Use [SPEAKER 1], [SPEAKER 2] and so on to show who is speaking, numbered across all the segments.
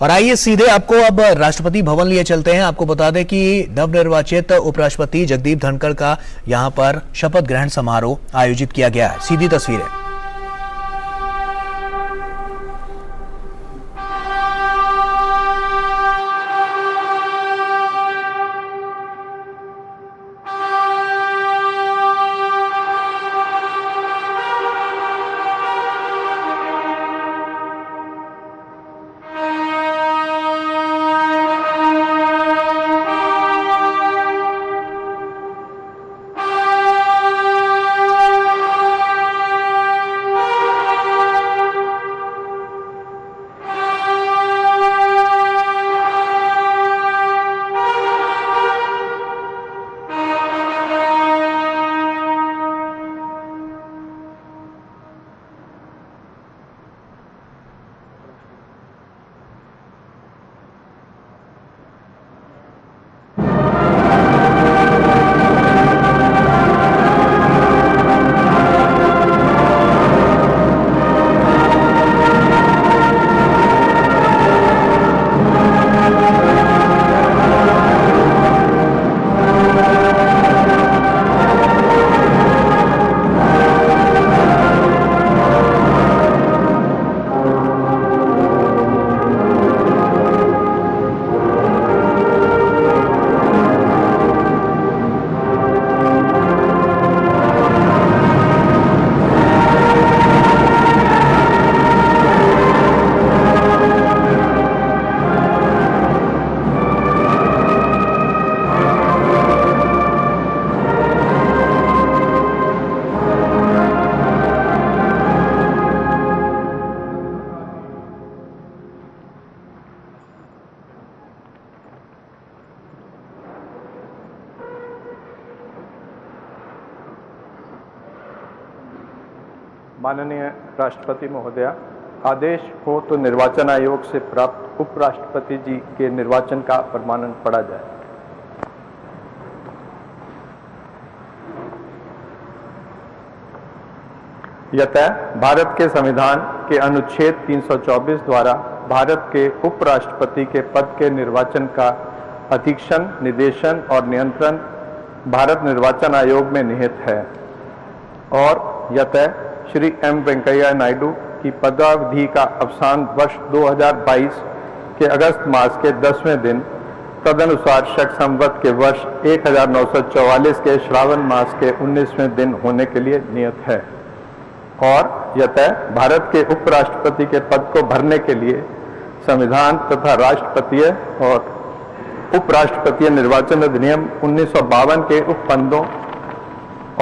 [SPEAKER 1] और आइए सीधे आपको अब राष्ट्रपति भवन लिए चलते हैं। आपको बता दें कि नवनिर्वाचित उपराष्ट्रपति जगदीप धनखड़ का यहां पर शपथ ग्रहण समारोह आयोजित किया गया है। सीधी तस्वीरें।
[SPEAKER 2] माननीय राष्ट्रपति महोदया, आदेश हो तो निर्वाचन आयोग से प्राप्त उपराष्ट्रपति जी के निर्वाचन का प्रमाणन पढ़ा जाए। यतः भारत के संविधान के अनुच्छेद 324 द्वारा भारत के उपराष्ट्रपति के पद के निर्वाचन का अधीक्षण, निर्देशन और नियंत्रण भारत निर्वाचन आयोग में निहित है और यतः श्री एम वेंकैया नायडू की पदावधि का अवसान वर्ष 2022 के अगस्त मास के 10वें दिन तदनुसार शक संवत के वर्ष 1944 के श्रावण मास के 19वें दिन होने के लिए नियत है और यतः भारत के उपराष्ट्रपति के पद को भरने के लिए संविधान तथा राष्ट्रपतीय और उपराष्ट्रपतीय निर्वाचन अधिनियम 1952 के उपबंधों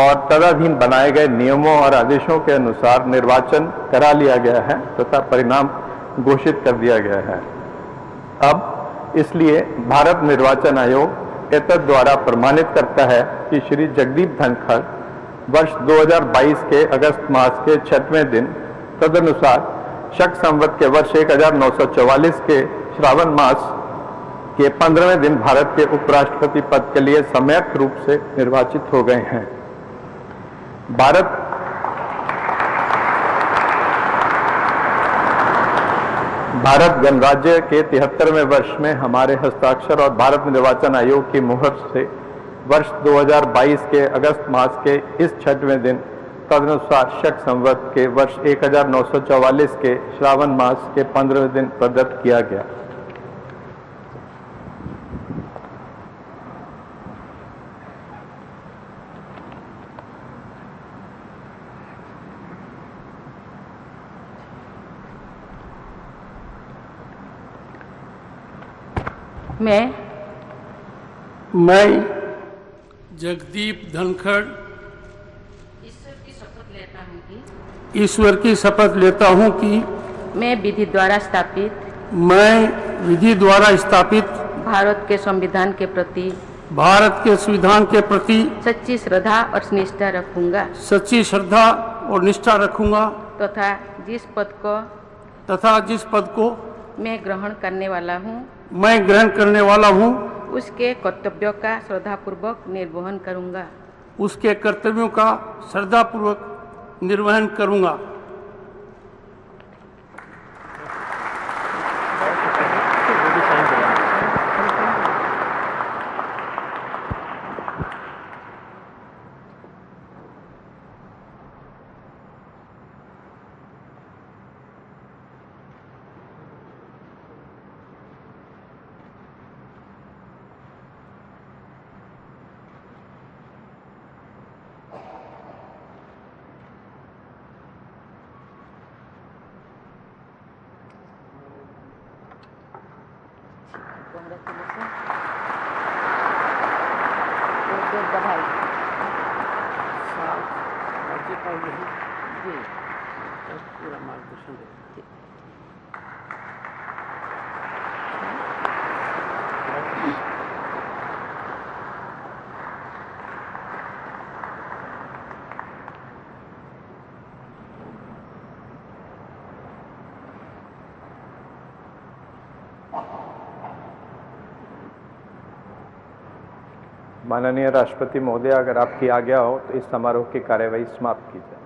[SPEAKER 2] और तदधीन बनाए गए नियमों और आदेशों के अनुसार निर्वाचन करा लिया गया है तथा परिणाम घोषित कर दिया गया है। अब इसलिए भारत निर्वाचन आयोग एतद द्वारा प्रमाणित करता है कि श्री जगदीप धनखड़ वर्ष 2022 के अगस्त मास के 6वें दिन तदनुसार शक संवत के वर्ष 1944 के श्रावण मास के 15वें दिन भारत के उपराष्ट्रपति पद के लिए सम्यक रूप से निर्वाचित हो गए हैं। भारत गणराज्य के 73वें वर्ष में हमारे हस्ताक्षर और भारत निर्वाचन आयोग की मुहर से वर्ष 2022 के अगस्त मास के इस 6वें दिन तदनुसार शक संवत के वर्ष 1944 के श्रावण मास के 15वें दिन प्रदत्त किया गया।
[SPEAKER 3] मैं जगदीप धनखड़ ईश्वर की शपथ लेता हूँ कि
[SPEAKER 4] मैं विधि द्वारा स्थापित
[SPEAKER 3] भारत के संविधान के प्रति
[SPEAKER 4] सच्ची श्रद्धा और निष्ठा रखूंगा
[SPEAKER 3] तथा जिस पद को
[SPEAKER 4] मैं ग्रहण
[SPEAKER 3] करने वाला हूँ
[SPEAKER 4] उसके कर्तव्यों का श्रद्धापूर्वक निर्वहन करूंगा।
[SPEAKER 3] उसके कर्तव्यों का श्रद्धापूर्वक निर्वहन करूंगा।
[SPEAKER 4] कॉन्ग्रेचुलेसन। एक दो बधाई।
[SPEAKER 3] राज्यपाल जी
[SPEAKER 4] जी
[SPEAKER 3] पूरा मार्गदर्शन देते
[SPEAKER 2] माननीय राष्ट्रपति महोदय, अगर आपकी आज्ञा हो तो इस समारोह की कार्यवाही समाप्त की जाए।